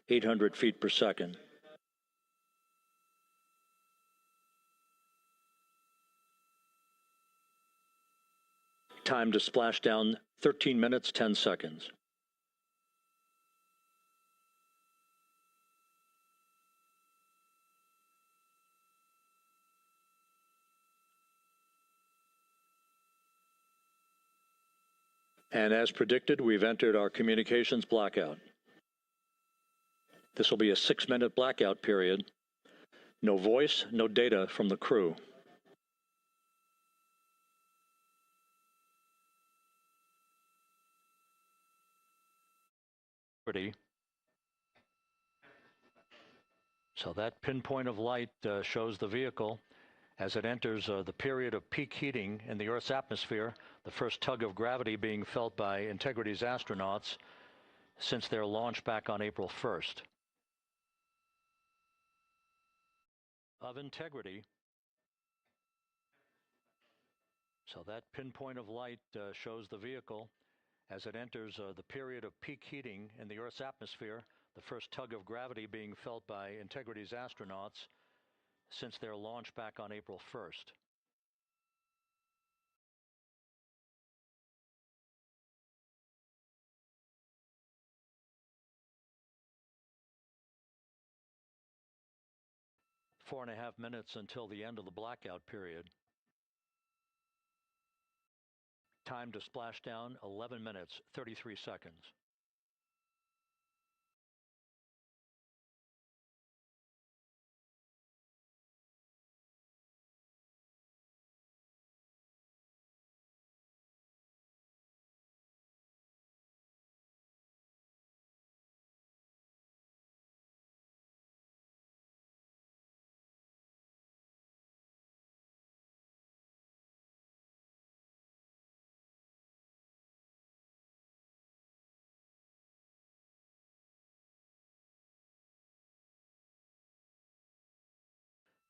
800 feet per second. Time to splashdown, 13 minutes, 10 seconds. And as predicted, we've entered our communications blackout. This will be a 6-minute blackout period. No voice, no data from the crew. So that pinpoint of light shows the vehicle as it enters the period of peak heating in the Earth's atmosphere, the first tug of gravity being felt by Integrity's astronauts since their launch back on April 1st. Of Integrity. So that pinpoint of light shows the vehicle as it enters the period of peak heating in the Earth's atmosphere, the first tug of gravity being felt by Integrity's astronauts since their launch back on April 1st. Four and a half minutes until the end of the blackout period. Time to splashdown, 11 minutes, 33 seconds.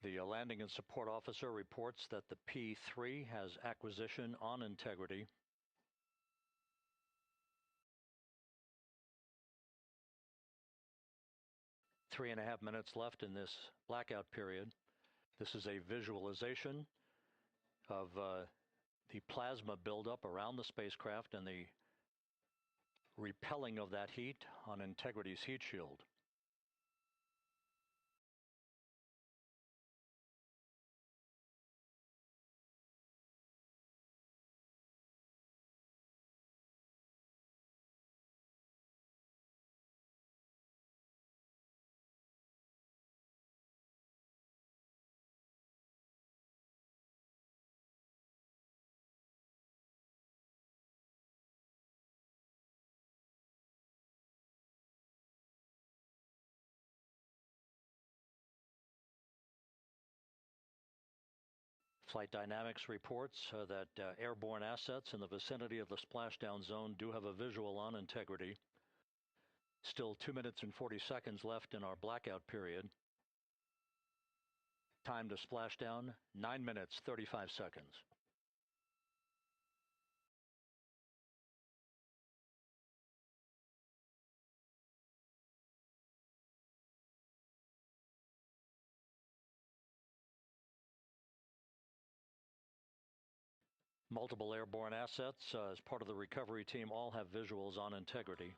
The landing and support officer reports that the P-3 has acquisition on Integrity. Three and a half minutes left in this blackout period. This is a visualization of the plasma buildup around the spacecraft and the repelling of that heat on Integrity's heat shield. Flight Dynamics reports that airborne assets in the vicinity of the splashdown zone do have a visual on Integrity. Still 2 minutes and 40 seconds left in our blackout period. Time to splashdown, 9 minutes, 35 seconds. Multiple airborne assets as part of the recovery team all have visuals on Integrity.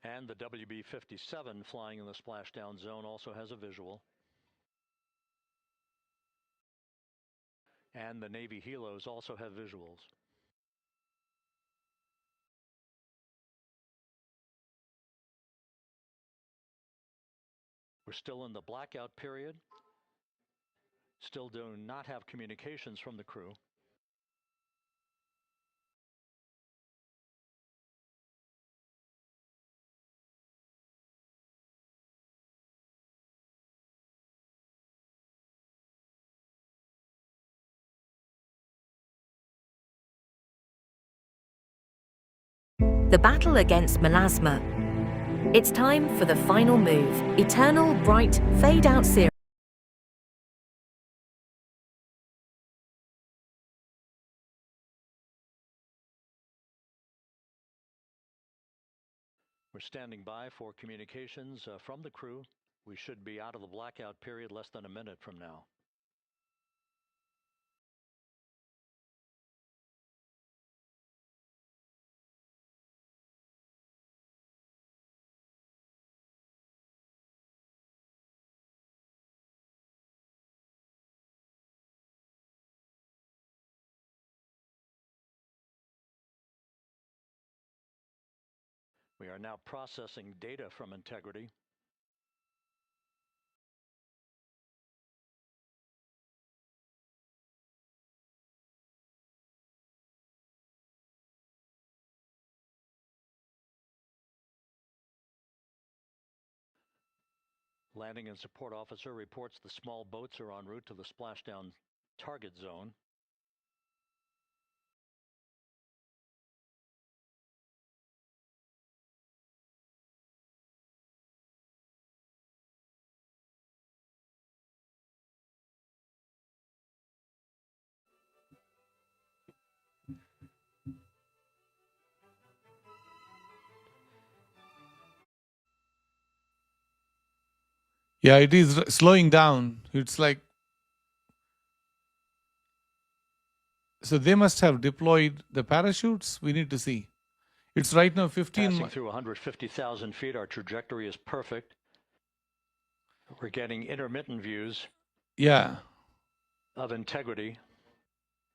And the WB-57 flying in the splashdown zone also has a visual. And the Navy helos also have visuals. We're still in the blackout period. Still do not have communications from the crew. The battle against melasma It's time for the final move. Eternal Bright Fade Out Serum. We're standing by for communications from the crew. We should be out of the blackout period less than a minute from now. We are now processing data from Integrity. Landing and support officer reports the small boats are en route to the splashdown target zone. Yeah, it is slowing down. It's like, so they must have deployed the parachutes. We need to see. It's right now 15. Passing through 150,000 feet, our trajectory is perfect. We're getting intermittent views. Yeah. Of Integrity.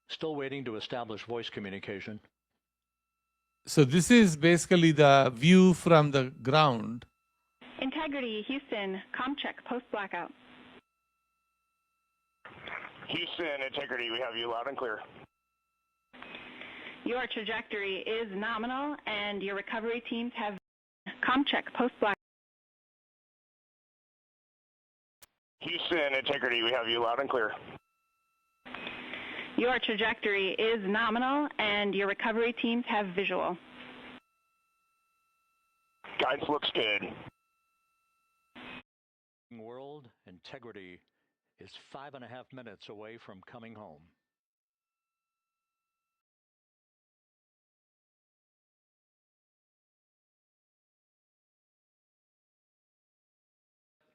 Still waiting to establish voice communication. So this is basically the view from the ground. Integrity, Houston, comm check, post-blackout. Houston, Integrity, we have you loud and clear. Your trajectory is nominal, and your recovery teams have comm check, post-blackout. Houston, Integrity, we have you loud and clear. Your trajectory is nominal, and your recovery teams have visual. Guidance looks good. World, Integrity is 5.5 minutes away from coming home.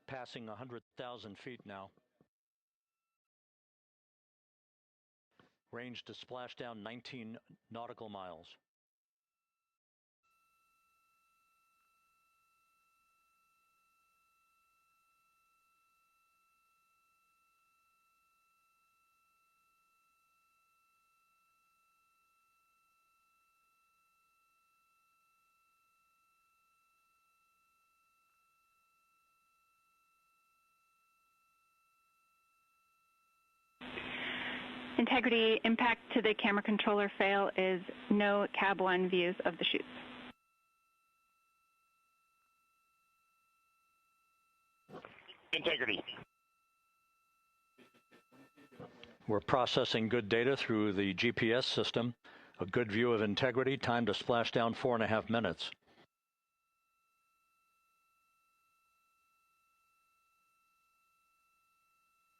Passing 100,000 feet now. Range to splashdown 19 nautical miles. Integrity, impact to the camera controller fail is no cab 1 views of the chutes. Integrity. We're processing good data through the GPS system. A good view of Integrity, time to splashdown 4.5 minutes.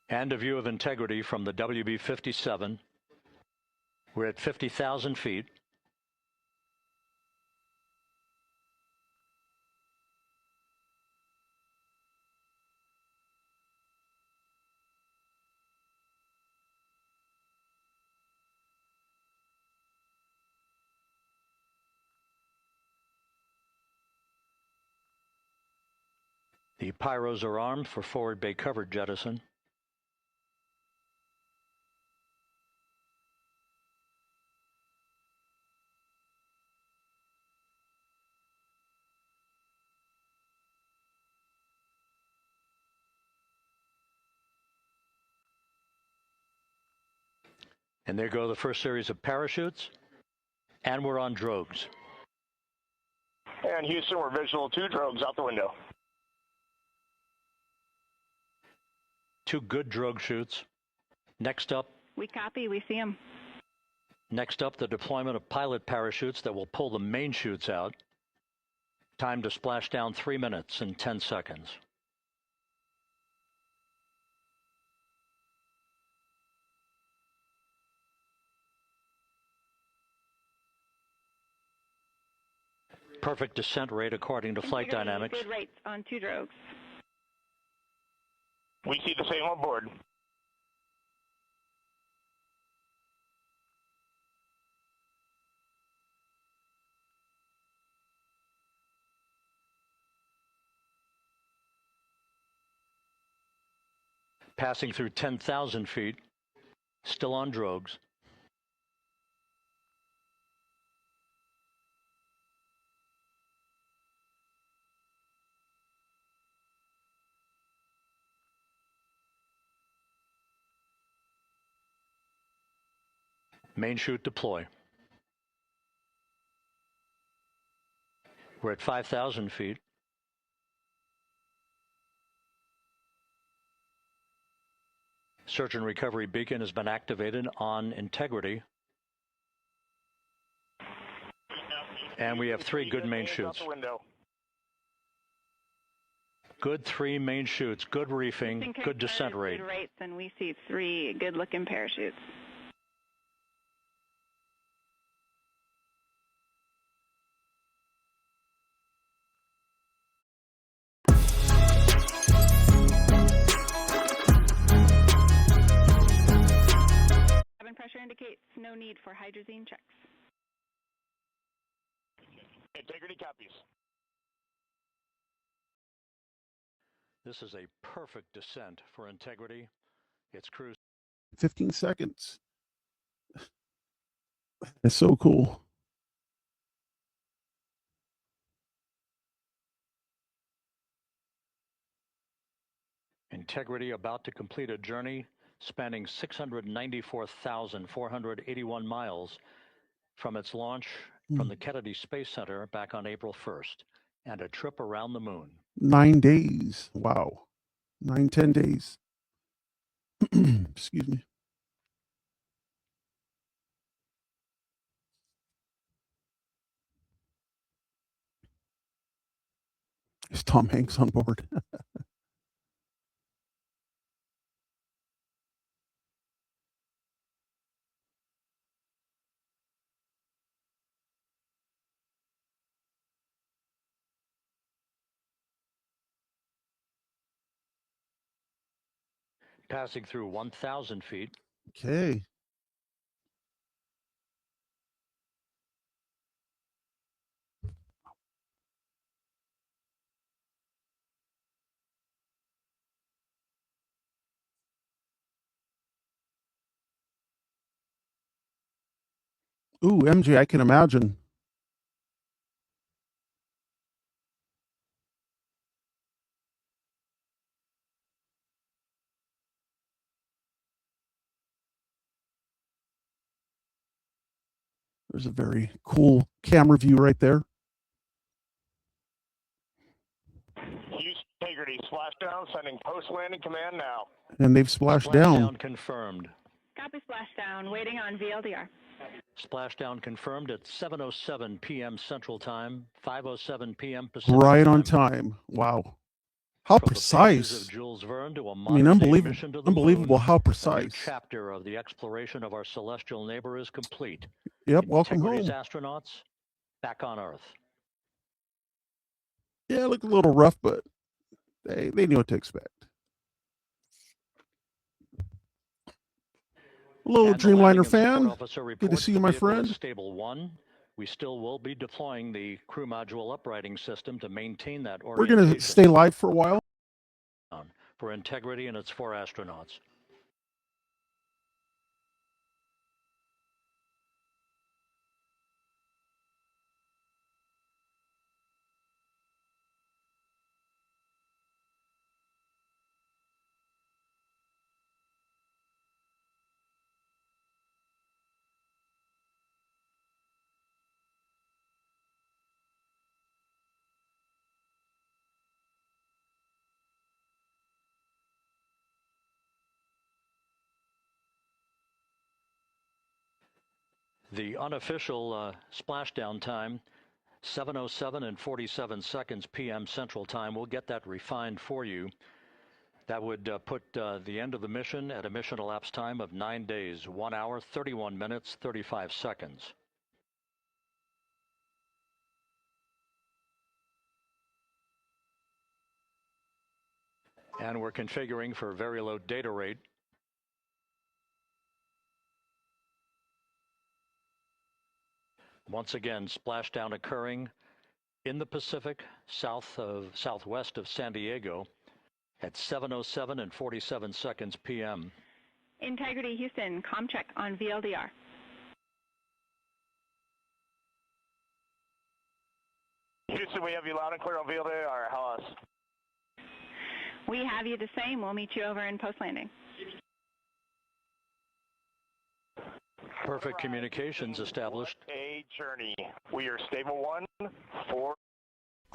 And a view of Integrity from the WB-57. We're at 50,000 feet. The pyros are armed for forward bay cover jettison. And there go the first series of parachutes. And we're on drogues. And Houston, we're visual 2 drogues out the window. 2 good drogue chutes. Next up. We copy, we see them. Next up, the deployment of pilot parachutes that will pull the main chutes out. Time to splash down 3 minutes and 10 seconds. Perfect descent rate according to Flight Integrity, Dynamics. Good rates on two drogues. We see the same on board. Passing through 10,000 feet. Still on drogues. Main chute deploy. We're at 5,000 feet. Search and recovery beacon has been activated on Integrity. And we have 3 good main chutes. Good 3 main chutes, good reefing, good descent rate. Good rates, and we see 3 good-looking parachutes. Cabin pressure indicates no need for hydrazine checks. Integrity copies. This is a perfect descent for Integrity. Its cruise 15 seconds. That's so cool. Integrity about to complete a journey spanning 694,481 miles from its launch from the Kennedy Space Center back on April 1st, and a trip around the moon. 9 days. Wow. 9-10 days. Excuse me. Is Tom Hanks on board? Passing through 1,000 feet. Okay. Ooh, MJ, I can imagine. There's a very cool camera view right there. Houston Integrity, splashdown, sending post-landing command now. And they've splashed down. Confirmed. Copy splashdown, waiting on VLDR. Splashdown confirmed at 7:07 p.m. Central Time, 5:07 p.m. Pacific Right on time. Wow. How From the pages precise. of Jules Verne to a I mean, modern-day unbelievable. mission to the Unbelievable moon, how a new precise. chapter of the exploration of our celestial neighbor is complete. Yep, welcome Integrity's home. astronauts back on Earth. Yeah, it looked a little rough, but they knew what to expect. Hello, And the landing Dreamliner and support fan. officer Good to reports see the you, my vehicle is friend. Stable 1. We still will be deploying the crew module uprighting system to maintain that We're orientation. going to stay live for a while. For Integrity and its 4 astronauts. The unofficial splashdown time 7:07 and 47 seconds p.m. Central Time. We'll get that refined for you. That would put the end of the mission at a mission elapsed time of 9 days, 1 hour, 31 minutes, 35 seconds. And we're configuring for very low data rate. Once again, splashdown occurring in the Pacific, southwest of San Diego at 7:07 and 47 seconds p.m. Integrity Houston, comm check on VLDR. Houston, we have you loud and clear on VLDR. How else? We have you the same. We'll meet you over in post-landing. Perfect communications established. A journey. We are stable 1 4.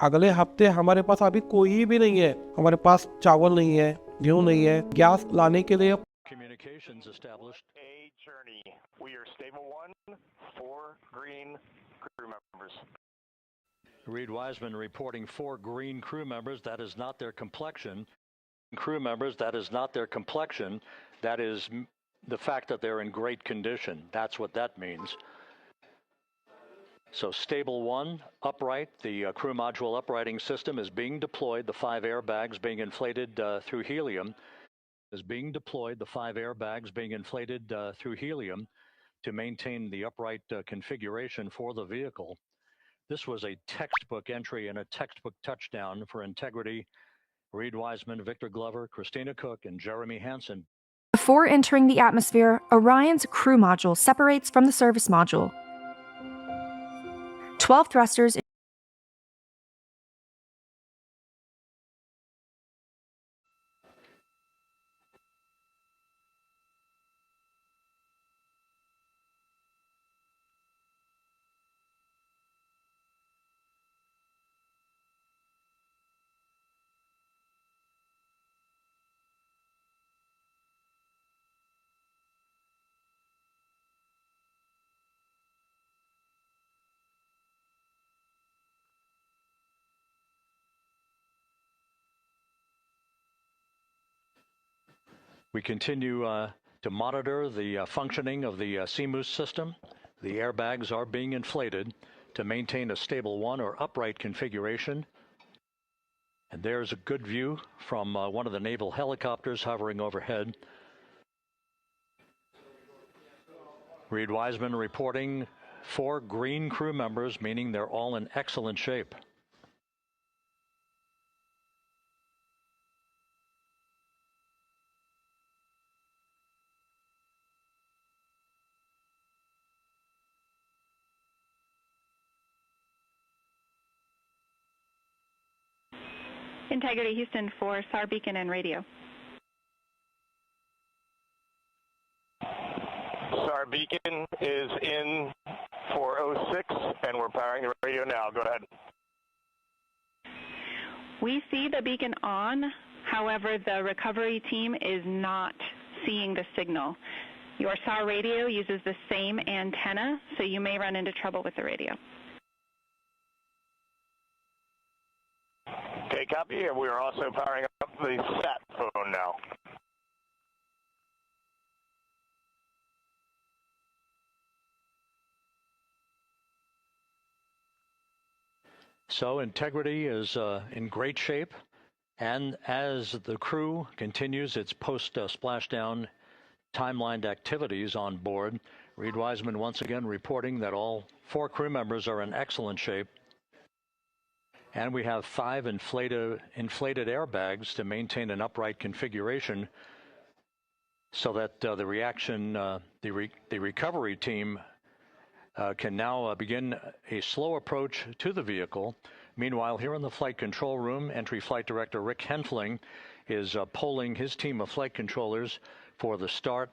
अगले हफ्ते हमारे पास अभी कोई भी नहीं है, हमारे पास चावल नहीं है, गेहूं नहीं है, गैस लाने के लिए Communications established. A journey. We are stable 1 4 green crew members. Reed Wiseman reporting 4 green crew members. That is not their complexion. Crew members, that is not their complexion. That is the fact that they're in great condition. That's what that means. So stable 1, upright. The crew module uprighting system is being deployed. The 5 airbags being inflated through helium is being deployed. The 5 airbags being inflated through helium to maintain the upright configuration for the vehicle. This was a textbook entry and a textbook touchdown for Integrity. Reed Wiseman, Victor Glover, Christina Cook, and Jeremy Hansen. Before entering the atmosphere, Orion's crew module separates from the service module. 12 thrusters. We continue to monitor the functioning of the CMOOS system. The airbags are being inflated to maintain a stable 1 or upright configuration. And there's a good view from one of the naval helicopters hovering overhead. Reed Wiseman reporting 4 green crew members, meaning they're all in excellent shape. Integrity Houston for SAR beacon and radio. SAR beacon is in 406, and we're powering the radio now. Go ahead. We see the beacon on. However, the recovery team is not seeing the signal. Your SAR radio uses the same antenna, so you may run into trouble with the radio. Okay, copy. And we are also powering up the sat phone now. So Integrity is in great shape. And as the crew continues its post-splashdown timelined activities on board, Reed Wiseman once again reporting that all 4 crew members are in excellent shape. And we have 5 inflated airbags to maintain an upright configuration so that the recovery team can now begin a slow approach to the vehicle. Meanwhile, here in the flight control room, Entry Flight Director Rick Henfling is polling his team of flight controllers for the start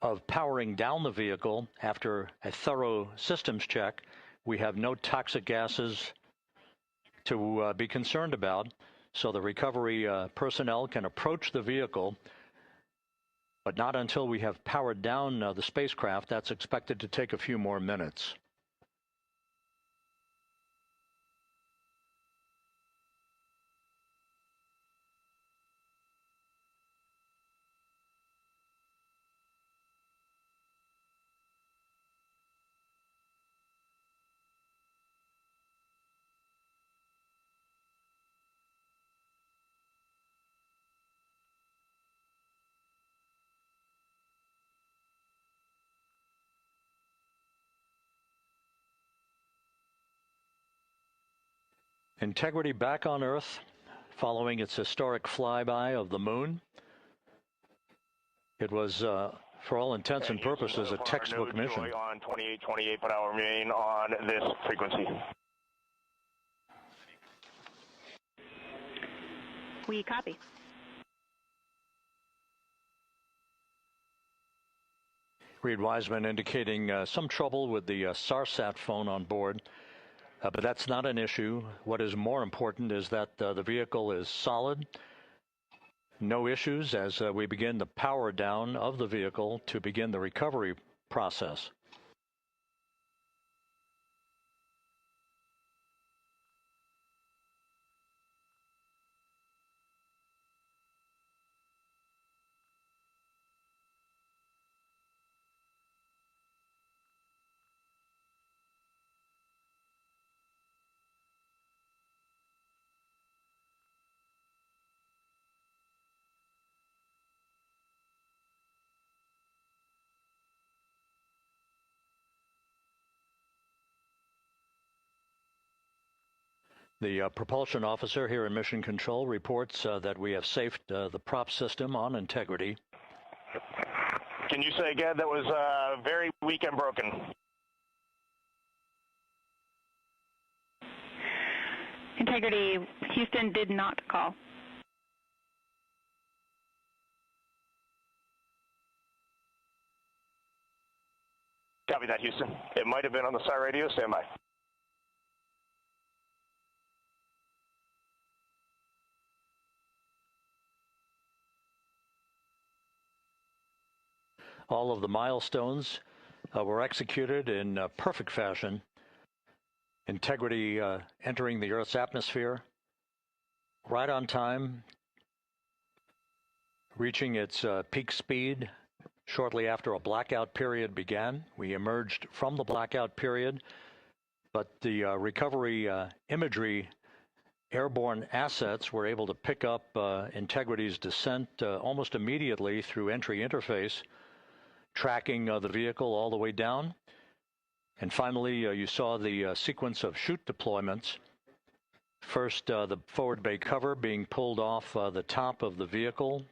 of powering down the vehicle after a thorough systems check. We have no toxic gases to be concerned about, so the recovery personnel can approach the vehicle, but not until we have powered down the spacecraft. That's expected to take a few more minutes. Integrity back on Earth following its historic flyby of the moon. It was, for all intents and purposes, a textbook mission. On 2828, but I'll remain on this frequency. We copy. Reed Wiseman indicating some trouble with the SARSAT phone on board, but that's not an issue. What is more important is that the vehicle is solid. No issues as we begin the power down of the vehicle to begin the recovery process. The propulsion officer here in Mission Control reports that we have safed the prop system on Integrity. Can you say again that was very weak and broken? Integrity, Houston did not call. Copy that, Houston. It might have been on the SAR radio. Stand by. All of the milestones were executed in perfect fashion. Integrity entering the Earth's atmosphere right on time, reaching its peak speed shortly after a blackout period began. We emerged from the blackout period, but the recovery imagery airborne assets were able to pick up Integrity's descent almost immediately through entry interface, tracking the vehicle all the way down. And finally, you saw the sequence of chute deployments. First, the forward bay cover being pulled off the top of the vehicle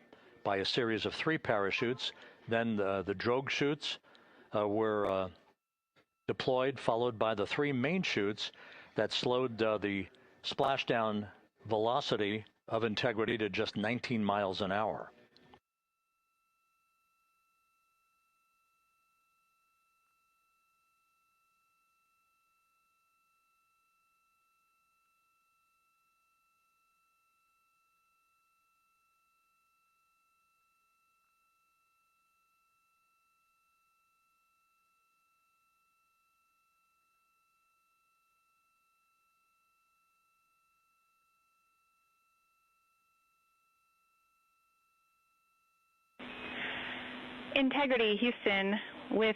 by a series of 3 parachutes. Then the drogue chutes were deployed, followed by the 3 main chutes that slowed the splashdown velocity of Integrity to just 19 miles an hour. Integrity, Houston, with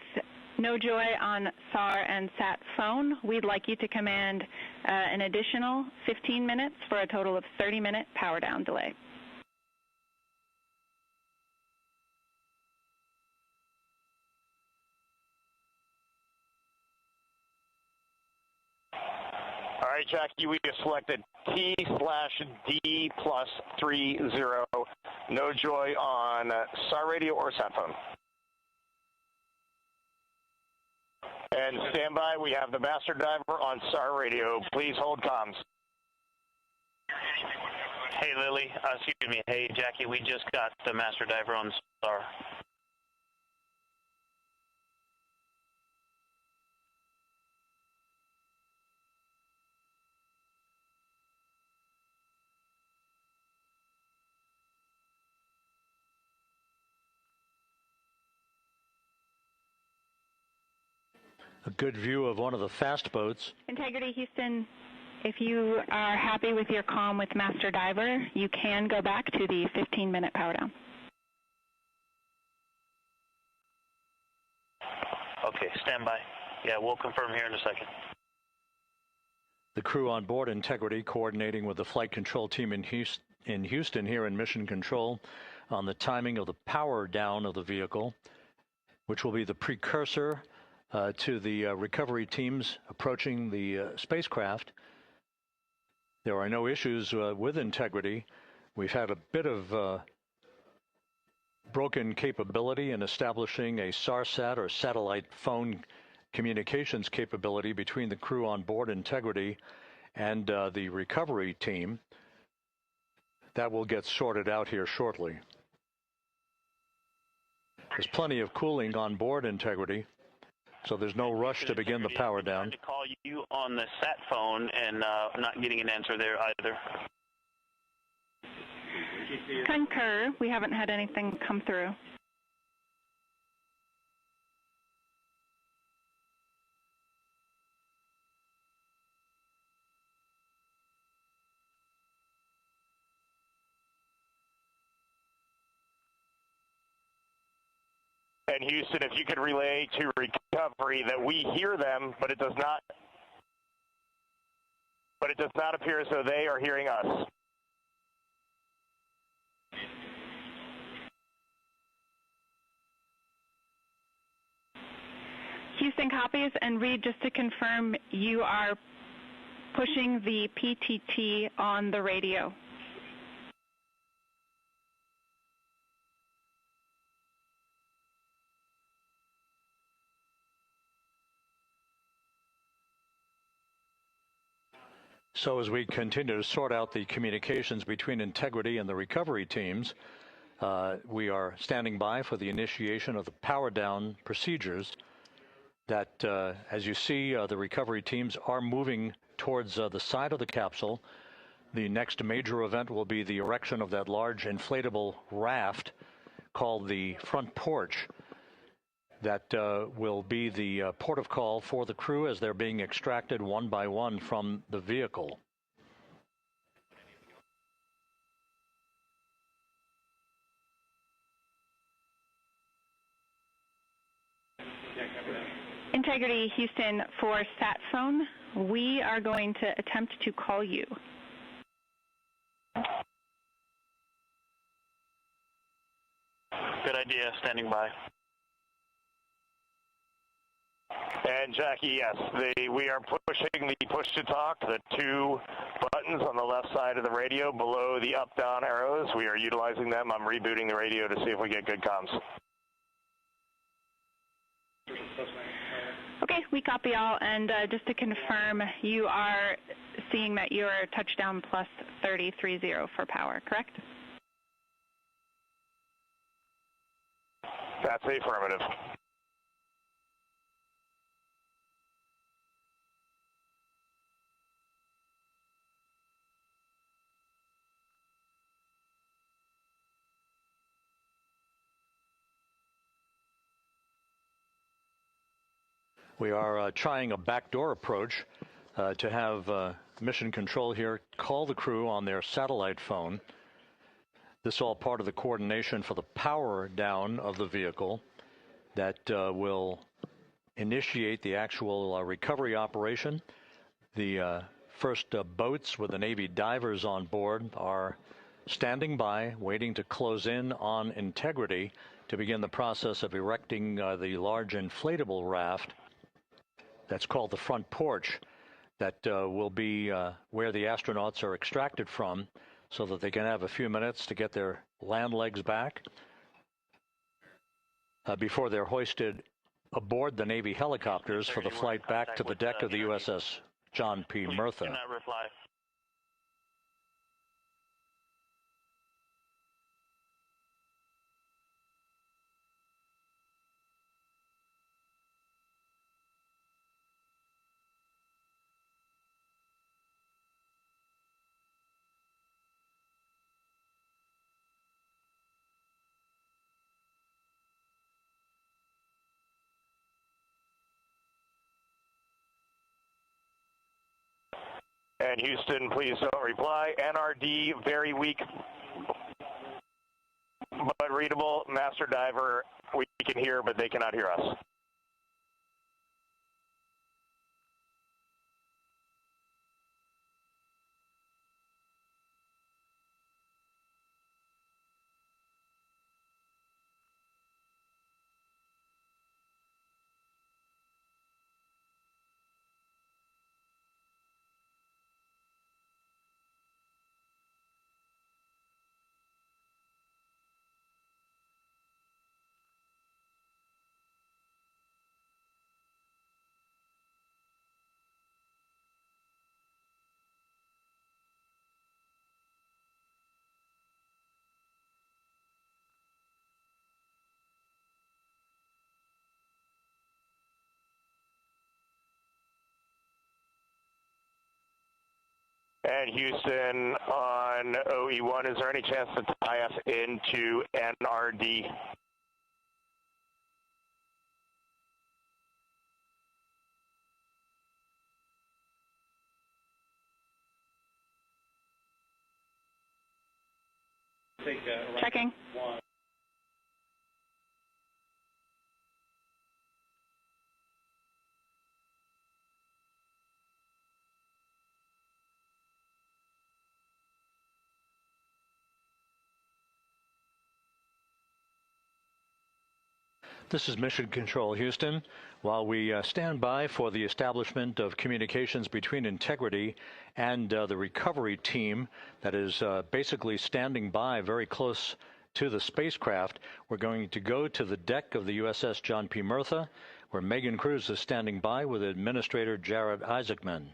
no joy on SAR and SAT phone, we'd like you to command an additional 15 minutes for a total of 30-minute power down delay. All right, Jackie, we have selected T/D+30. No joy on SAR radio or sat phone. And stand by, we have the master diver on SAR radio. Please hold comms. Hey, Lily. Excuse me. Hey, Jackie, we just got the master diver on SAR. A good view of one of the fast boats. Integrity, Houston, if you are happy with your comm with Master Diver, you can go back to the 15-minute power down. Okay, stand by. Yeah, we'll confirm here in a second. The crew on board Integrity coordinating with the flight control team in Houston here in Mission Control on the timing of the power down of the vehicle, which will be the precursor to the recovery teams approaching the spacecraft. There are no issues with integrity. We've had a bit of broken capability in establishing a SARSAT or satellite phone communications capability between the crew on board Integrity and the recovery team. That will get sorted out here shortly. There's plenty of cooling on board Integrity, so there's no rush to begin the power down. I'm trying to call you on the sat phone and not getting an answer there either. Concur. We haven't had anything come through. And Houston, if you could relay to recovery that we hear them, but it does not appear as though they are hearing us. Houston copies, and Reed, just to confirm, you are pushing the PTT on the radio. So as we continue to sort out the communications between Integrity and the recovery teams, we are standing by for the initiation of the power down procedures that, as you see, the recovery teams are moving towards the side of the capsule. The next major event will be the erection of that large inflatable raft called the front porch. That will be the port of call for the crew as they're being extracted one by one from the vehicle. Integrity, Houston, for sat phone, we are going to attempt to call you. Good idea, standing by. And Jackie, yes, we are pushing the push to talk, the two buttons on the left side of the radio below the up-down arrows. We are utilizing them. I'm rebooting the radio to see if we get good comms. Okay, we copy all, and just to confirm, you are seeing that you are touchdown plus 3030 for power, correct? That's affirmative. We are trying a backdoor approach to have mission control here call the crew on their satellite phone. This is all part of the coordination for the power down of the vehicle that will initiate the actual recovery operation. The first boats with the Navy divers on board are standing by, waiting to close in on Integrity to begin the process of erecting the large inflatable raft. That's called the front porch. That will be where the astronauts are extracted from so that they can have a few minutes to get their land legs back before they're hoisted aboard the Navy helicopters for the flight back to the deck of the USS John P. Murtha. Cannot reply. And Houston, please don't reply. NRD, very weak, but readable. Master Diver, we can hear, but they cannot hear us. And Houston on OE1, is there any chance to tie us into NRD? Checking. This is Mission Control Houston. While we stand by for the establishment of communications between Integrity and the recovery team that is basically standing by very close to the spacecraft, we're going to go to the deck of the USS John P. Murtha, where Megan Cruz is standing by with Administrator Jared Isaacman.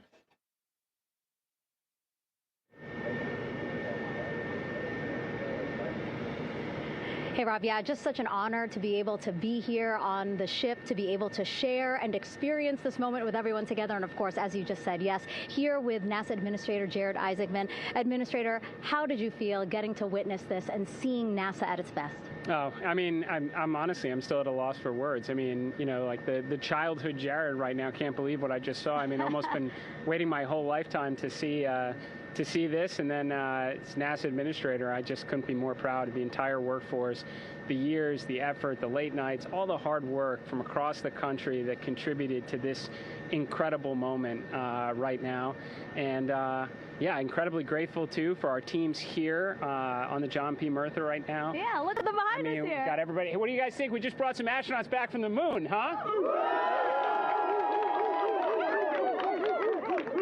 Hey, Rob, yeah, just such an honor to be able to be here on the ship, to be able to share and experience this moment with everyone together. And of course, as you just said, yes, here with NASA Administrator Jared Isaacman. Administrator, how did you feel getting to witness this and seeing NASA at its best? Oh, I mean, I'm honestly, I'm still at a loss for words. I mean, you know, like the childhood Jared right now can't believe what I just saw. I mean, almost been waiting my whole lifetime to see this, and then it's NASA Administrator. I just couldn't be more proud of the entire workforce, the years, the effort, the late nights, all the hard work from across the country that contributed to this incredible moment right now. And yeah, incredibly grateful too for our teams here on the John P. Murtha right now. Yeah, look at them behind us here. Got everybody. Hey, what do you guys think? We just brought some astronauts back from the moon, huh?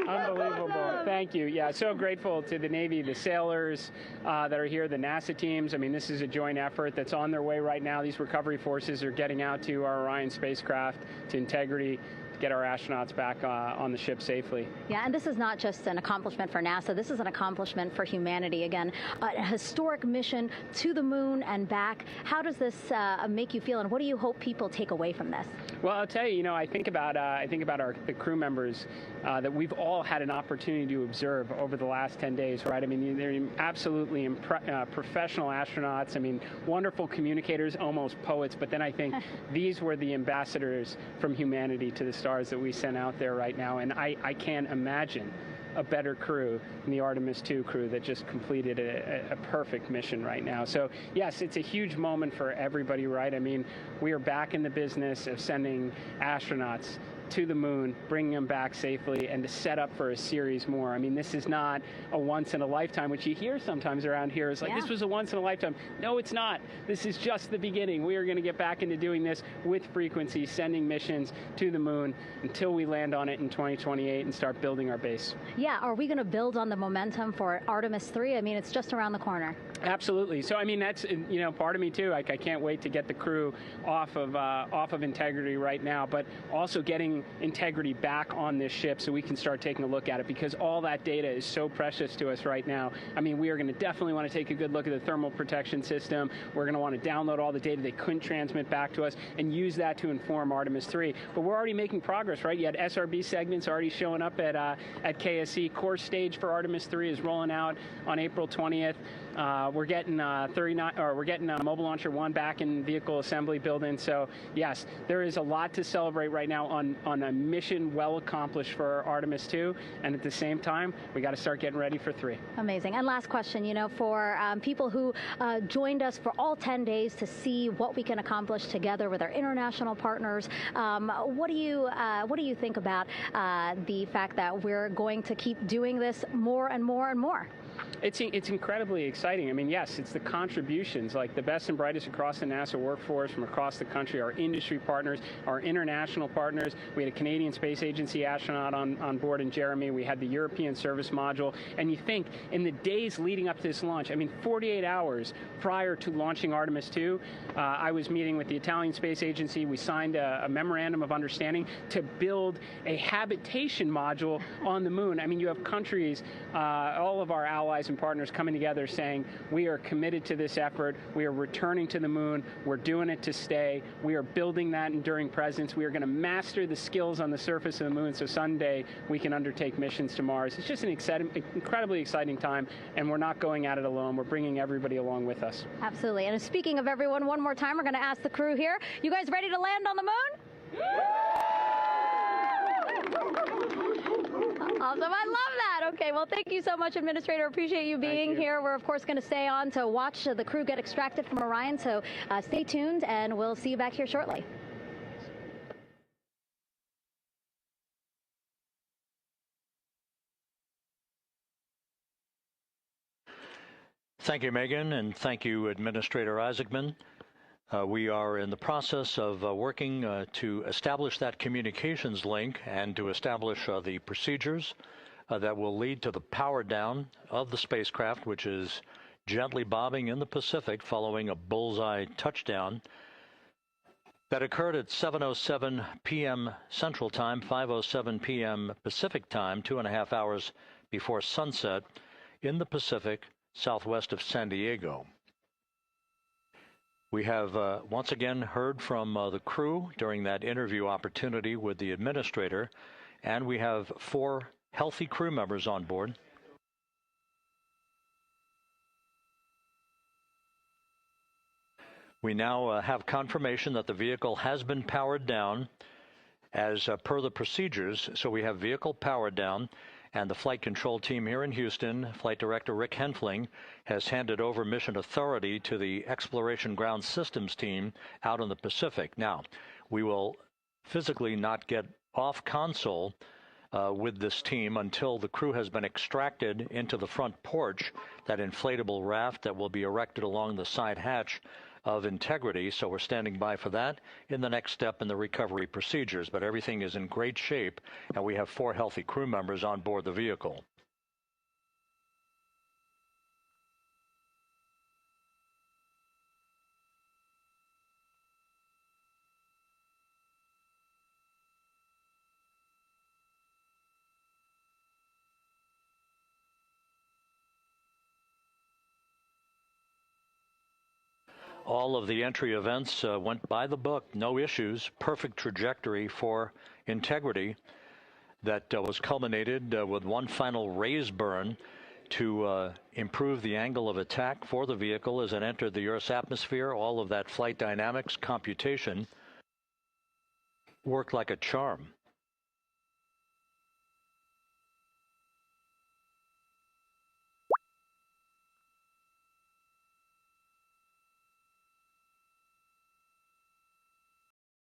Unbelievable. Thank you. Yeah, so grateful to the Navy, the sailors that are here, the NASA teams. I mean, this is a joint effort that's on their way right now. These recovery forces are getting out to our Orion spacecraft, to Integrity, get our astronauts back on the ship safely. Yeah, and this is not just an accomplishment for NASA. This is an accomplishment for humanity. Again, a historic mission to the moon and back. How does this make you feel, and what do you hope people take away from this? Well, I'll tell you, you know, I think about the crew members that we've all had an opportunity to observe over the last 10 days, right? I mean, they're absolutely professional astronauts. I mean, wonderful communicators, almost poets. But then I think these were the ambassadors from humanity to the stars that we sent out there right now. And I can't imagine a better crew than the Artemis II crew that just completed a perfect mission right now. So yes, it's a huge moment for everybody, right? I mean, we are back in the business of sending astronauts to the moon, bringing them back safely, and to set up for a series more. I mean, this is not a once in a lifetime, which you hear sometimes around here. It's like, this was a once in a lifetime. No, it's not. This is just the beginning. We are going to get back into doing this with frequency, sending missions to the moon until we land on it in 2028 and start building our base. Yeah, are we going to build on the momentum for Artemis 3? I mean, it's just around the corner. Absolutely. So, I mean, that's, you know, part of me too. Like, I can't wait to get the crew off of Integrity right now, but also getting Integrity back on this ship so we can start taking a look at it, because all that data is so precious to us right now. I mean, we are going to definitely want to take a good look at the thermal protection system. We're going to want to download all the data they couldn't transmit back to us and use that to inform Artemis 3. But we're already making progress, right? You had SRB segments already showing up at KSC. Core stage for Artemis 3 is rolling out on April 20th. We're getting Mobile Launcher 1 back in vehicle assembly building. So yes, there is a lot to celebrate right now on a mission well accomplished for Artemis 2, and at the same time, we got to start getting ready for 3. Amazing. And last question, you know, for people who joined us for all 10 days to see what we can accomplish together with our international partners, what do you think about the fact that we're going to keep doing this more and more and more? It's incredibly exciting. I mean, yes, it's the contributions, like the best and brightest across the NASA workforce from across the country, our industry partners, our international partners. We had a Canadian Space Agency astronaut on board in Jeremy. We had the European Service Module. And you think in the days leading up to this launch, I mean, 48 hours prior to launching Artemis 2, I was meeting with the Italian Space Agency. We signed a memorandum of understanding to build a habitation module on the moon. I mean, you have countries, all of our allies allies and partners coming together saying, we are committed to this effort. We are returning to the moon. We're doing it to stay. We are building that enduring presence. We are going to master the skills on the surface of the moon so someday we can undertake missions to Mars. It's just an incredibly exciting time, and we're not going at it alone. We're bringing everybody along with us. Absolutely. And speaking of everyone, one more time, we're going to ask the crew here, you guys ready to land on the moon? Awesome. I love that. Okay, well, thank you so much, Administrator. Appreciate you being here. We're, of course, going to stay on to watch the crew get extracted from Orion, so stay tuned, and we'll see you back here shortly. Thank you, Megan, and thank you, Administrator Isaacman. We are in the process of working to establish that communications link and to establish the procedures that will lead to the power down of the spacecraft, which is gently bobbing in the Pacific following a bullseye touchdown that occurred at 7:07 p.m. Central Time, 5:07 p.m. Pacific Time, 2.5 hours before sunset in the Pacific, southwest of San Diego. We have once again heard from the crew during that interview opportunity with the administrator, and we have 4 healthy crew members on board. We now have confirmation that the vehicle has been powered down as per the procedures. So we have vehicle powered down, and the flight control team here in Houston, Flight Director Rick Henfling, has handed over mission authority to the Exploration Ground Systems team out in the Pacific. Now, we will physically not get off console with this team until the crew has been extracted into the front porch, that inflatable raft that will be erected along the side hatch of Integrity. So we're standing by for that in the next step in the recovery procedures. But everything is in great shape, and we have 4 healthy crew members on board the vehicle. All of the entry events went by the book, no issues, perfect trajectory for Integrity that was culminated with one final raise burn to improve the angle of attack for the vehicle as it entered the Earth's atmosphere. All of that flight dynamics computation worked like a charm.